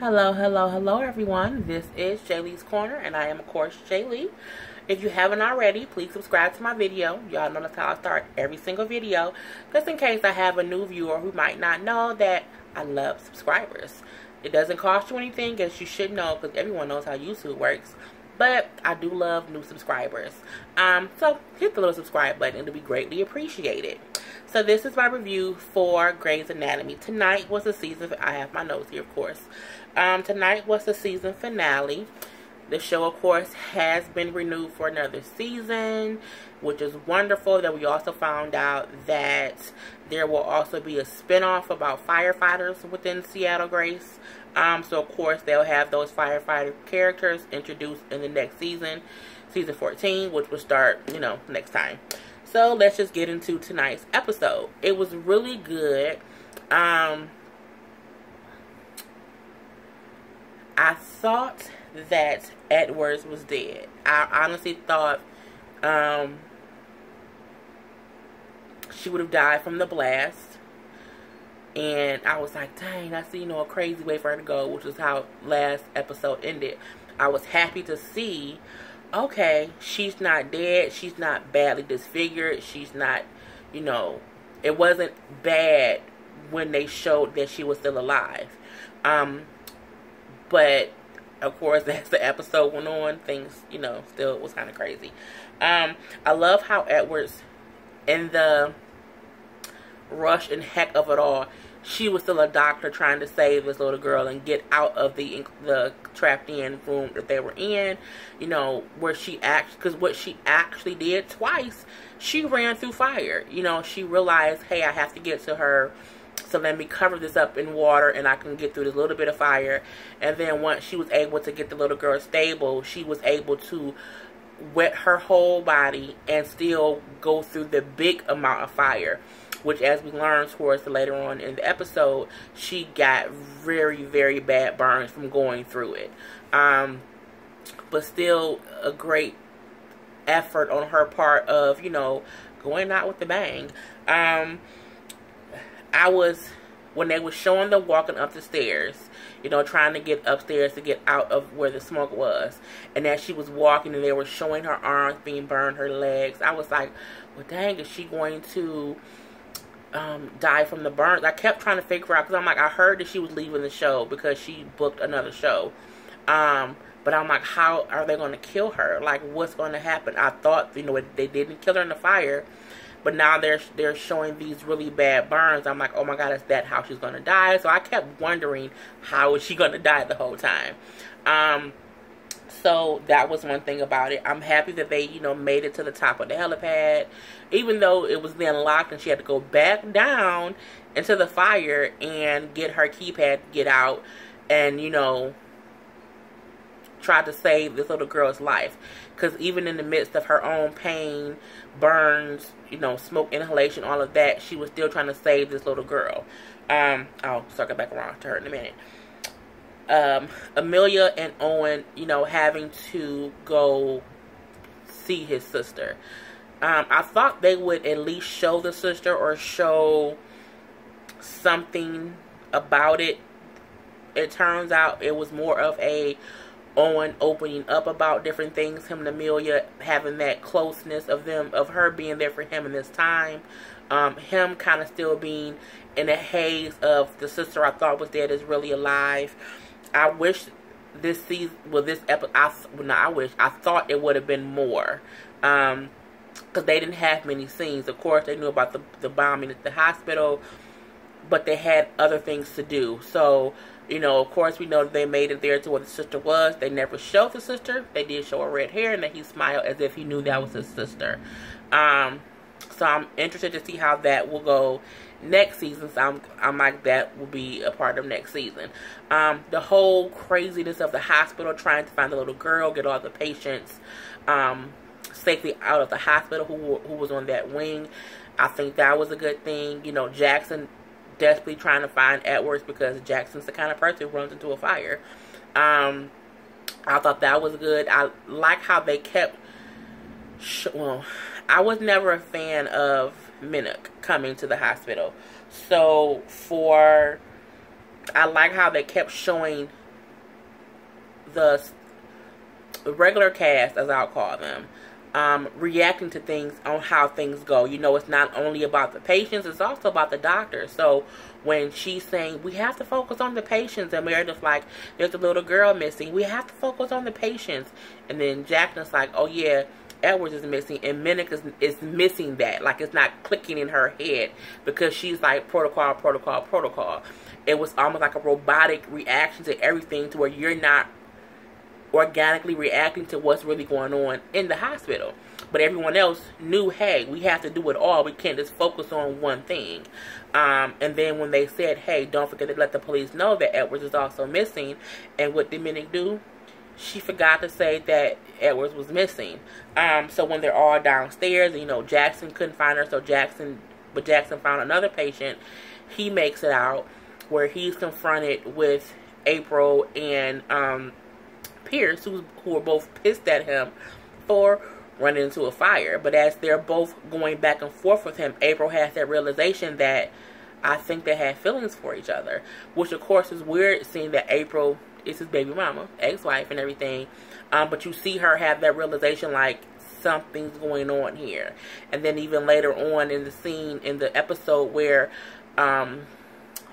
Hello, hello, hello, everyone. This is Jaylee's Corner, and I am, of course, Jaylee. If you haven't already, please subscribe to my video. Y'all know that's how I start every single video, just in case I have a new viewer who might not know that I love subscribers. It doesn't cost you anything, as you should know, because everyone knows how YouTube works. But I do love new subscribers. So hit the little subscribe button. It'll be greatly appreciated. So this is my review for Grey's Anatomy. Tonight was the season. I have my notes here, of course. Tonight was the season finale. The show, of course, has been renewed for another season, which is wonderful. That we also found out that there will also be a spinoff about firefighters within Seattle Grace. So, of course, they'll have those firefighter characters introduced in the next season, season 14, which will start, next time. So, let's just get into tonight's episode. It was really good. I thought that Edwards was dead. I honestly thought she would have died from the blast. And I was like, dang, that's, a crazy way for her to go, which is how last episode ended. I was happy to see, okay, she's not dead. She's not badly disfigured. She's not, it wasn't bad when they showed that she was still alive. But, of course, as the episode went on, things, still was kind of crazy. I love how Edwards, in the rush and heck of it all, she was still a doctor trying to save this little girl and get out of the trapped in room that they were in, where because what she actually did twice, she ran through fire. She realized, hey, I have to get to her, so let me cover this up in water and I can get through this little bit of fire. And then once she was able to get the little girl stable, she was able to wet her whole body and still go through the big amount of fire, which, as we learned towards later on in the episode, she got very, very bad burns from going through it. But still a great effort on her part of, going out with the bang. When they were showing them walking up the stairs, trying to get upstairs to get out of where the smoke was. And as she was walking and they were showing her arms being burned, her legs, I was like, well, dang, is she going to die from the burns? I kept trying to figure out, because I'm like, I heard that she was leaving the show because she booked another show. But I'm like, how are they going to kill her? Like, what's going to happen? I thought, they didn't kill her in the fire. But now they're showing these really bad burns. I'm like, oh my God, is that how she's going to die? So I kept wondering, how is she going to die the whole time? So that was one thing about it. I'm happy that they, made it to the top of the helipad. Even though it was then locked and she had to go back down into the fire and get her keypad, get out, and, try to save this little girl's life. Because even in the midst of her own pain, burns, smoke inhalation, all of that, she was still trying to save this little girl. I'll circle back around to her in a minute. Amelia and Owen, having to go see his sister. I thought they would at least show the sister or show something about it. It turns out it was more of a Owen opening up about different things, him and Amelia having that closeness of them, of her being there for him in this time, him kind of still being in a haze of the sister I thought was dead is really alive. I wish this season, well, this episode, I thought it would have been more, because they didn't have many scenes. Of course, they knew about the bombing at the hospital, but they had other things to do. So, of course, we know that they made it there to where the sister was. They never showed the sister. They did show her red hair, and that he smiled as if he knew that was his sister. So I'm interested to see how that will go next season. So I'm like, that will be a part of next season. The whole craziness of the hospital, trying to find the little girl, get all the patients safely out of the hospital who was on that wing. I think that was a good thing. Jackson desperately trying to find Edwards because Jackson's the kind of person who runs into a fire. I thought that was good. I like how they kept... Well, I was never a fan of Minnock coming to the hospital. So I like how they kept showing the regular cast, as I'll call them, reacting to things on how things go. You know, it's not only about the patients, it's also about the doctors. So when she's saying, we have to focus on the patients, and Meredith's like, there's a little girl missing, we have to focus on the patients. And then Jacqueline's like, oh yeah, Edwards is missing, and Minnick is missing that. Like, it's not clicking in her head, because she's like, protocol, protocol, protocol. It was almost like a robotic reaction to everything, to where you're not organically reacting to what's really going on in the hospital. But everyone else knew, hey, we have to do it all. We can't just focus on one thing. And then when they said, hey, don't forget to let the police know that Edwards is also missing, and what did Minnick do? She forgot to say that Edwards was missing. So when they're all downstairs, you know, Jackson couldn't find her, so Jackson found another patient. He makes it out, where he's confronted with April and Pierce, who are both pissed at him for running into a fire. But as they're both going back and forth with him, April has that realization that I think they had feelings for each other, which of course is weird, seeing that April is his baby mama, ex-wife and everything. But you see her have that realization, like, something's going on here. And then even later on in the scene, in the episode where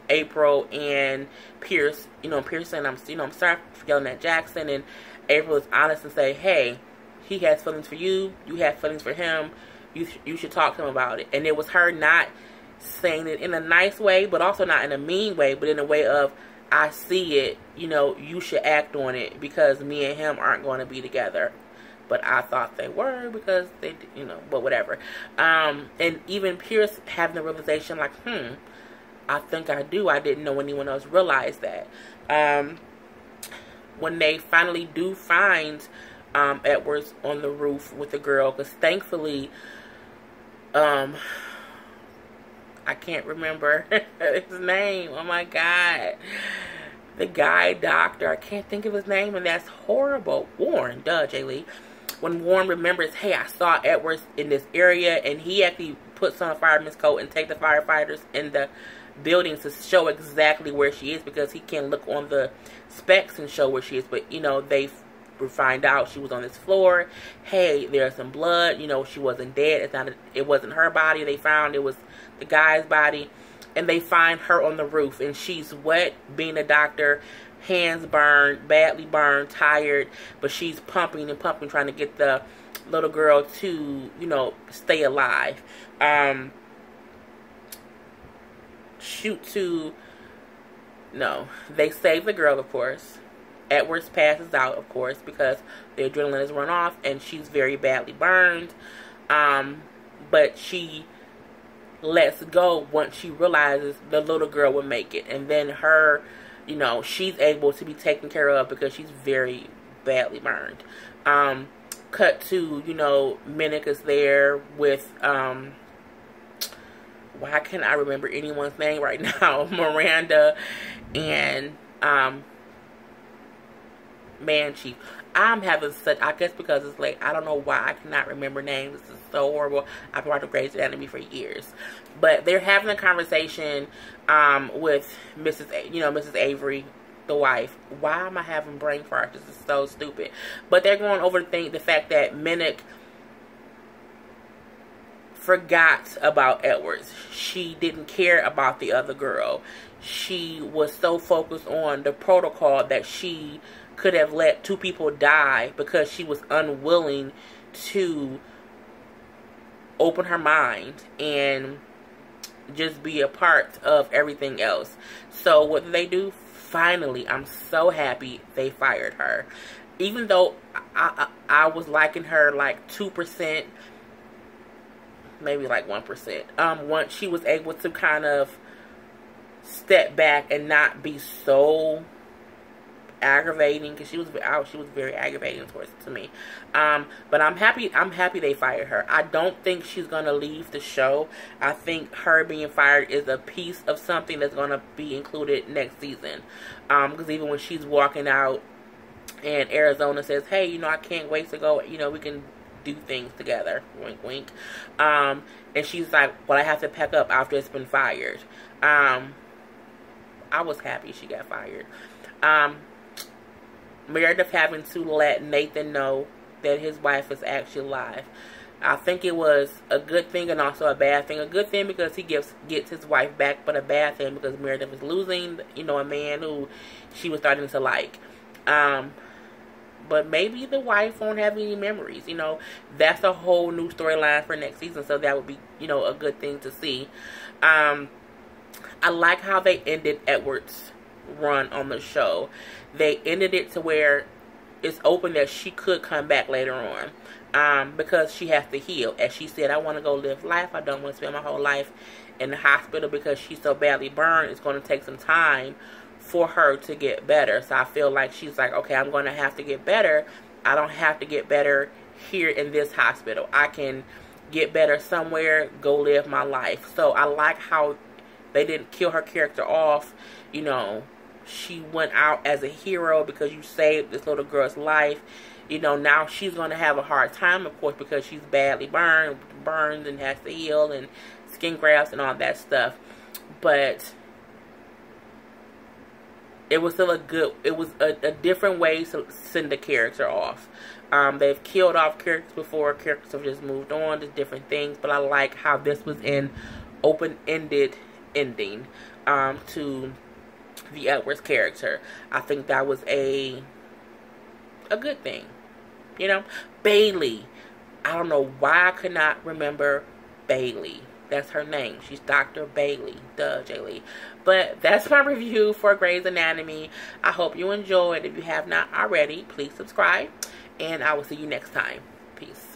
April and Pierce, Pierce saying, I'm sorry for yelling at Jackson, and April is honest and say, hey, he has feelings for you, you have feelings for him, you should talk to him about it. And it was her not saying it in a nice way, but also not in a mean way, but in a way of, I see it, you should act on it, because me and him aren't going to be together. But I thought they were, because they, but whatever. And even Pierce having the realization, like, I think I do. I didn't know anyone else realized that. When they finally do find Edwards on the roof with the girl, because thankfully, I can't remember his name. Oh my God. The guy doctor, I can't think of his name, and that's horrible. Warren, Jaylee. When Warren remembers, hey, I saw Edwards in this area, and he actually puts on a fireman's coat and take the firefighters in the building to show exactly where she is, because he can look on the specs and show where she is. But they find out she was on this floor. Hey, there's some blood. She wasn't dead. It wasn't her body they found. It was the guy's body. And they find her on the roof, and she's wet, being a doctor, hands burned, badly burned, tired, but she's pumping and pumping, trying to get the little girl to, stay alive. They save the girl, of course. Edwards passes out, of course, because the adrenaline has run off, and she's very badly burned. But she lets go once she realizes the little girl will make it. And then her, she's able to be taken care of, because she's very badly burned. Cut to, Minnick is there with, why can't I remember anyone's name right now? Miranda and Manchief. I'm having such, I guess because it's late, I don't know why I cannot remember names. This is so horrible. I've been watching Grey's Anatomy for years. But they're having a conversation with Mrs. Avery, the wife. Why am I having brain farts? This is so stupid. But they're going over the fact that Minnick forgot about Edwards. She didn't care about the other girl. She was so focused on the protocol that she could have let two people die, because she was unwilling to open her mind and just be a part of everything else. So what did they do? Finally, I'm so happy they fired her. Even though I was liking her like 2%, maybe like 1%. Once she was able to kind of step back and not be so aggravating, because she was very aggravating to me. But I'm happy they fired her. I don't think she's gonna leave the show. I think her being fired is a piece of something that's gonna be included next season. Because even when she's walking out and Arizona says, hey, I can't wait to go, we can do things together, wink wink, and she's like, well, I have to pack up after it's been fired. I was happy she got fired. Meredith having to let Nathan know that his wife is actually alive. I think it was a good thing and also a bad thing. A good thing because he gets his wife back, but a bad thing because Meredith is losing, you know, a man who she was starting to like. But maybe the wife won't have any memories. You know, that's a whole new storyline for next season. So that would be, you know, a good thing to see. I like how they ended Edward's run on the show. They ended it to where it's open that she could come back later on. Because she has to heal. As she said, I want to go live life. I don't want to spend my whole life in the hospital because she's so badly burned. It's going to take some time for her to get better. So I feel like she's like, okay, I'm going to have to get better. I don't have to get better here in this hospital. I can get better somewhere, go live my life. So I like how they didn't kill her character off. You know, she went out as a hero because you saved this little girl's life. You know, now she's going to have a hard time, of course, because she's badly burned and has to heal and skin grafts and all that stuff. But it was still a different way to send the character off. They've killed off characters before. Characters have just moved on to different things. But I like how this was an open-ended ending to the Edwards character. I think that was a good thing. You know, Bailey. I don't know why I could not remember Bailey. That's her name. She's Dr. Bailey. Duh, Jaylee. But that's my review for Grey's Anatomy. I hope you enjoyed. If you have not already, please subscribe. And I will see you next time. Peace.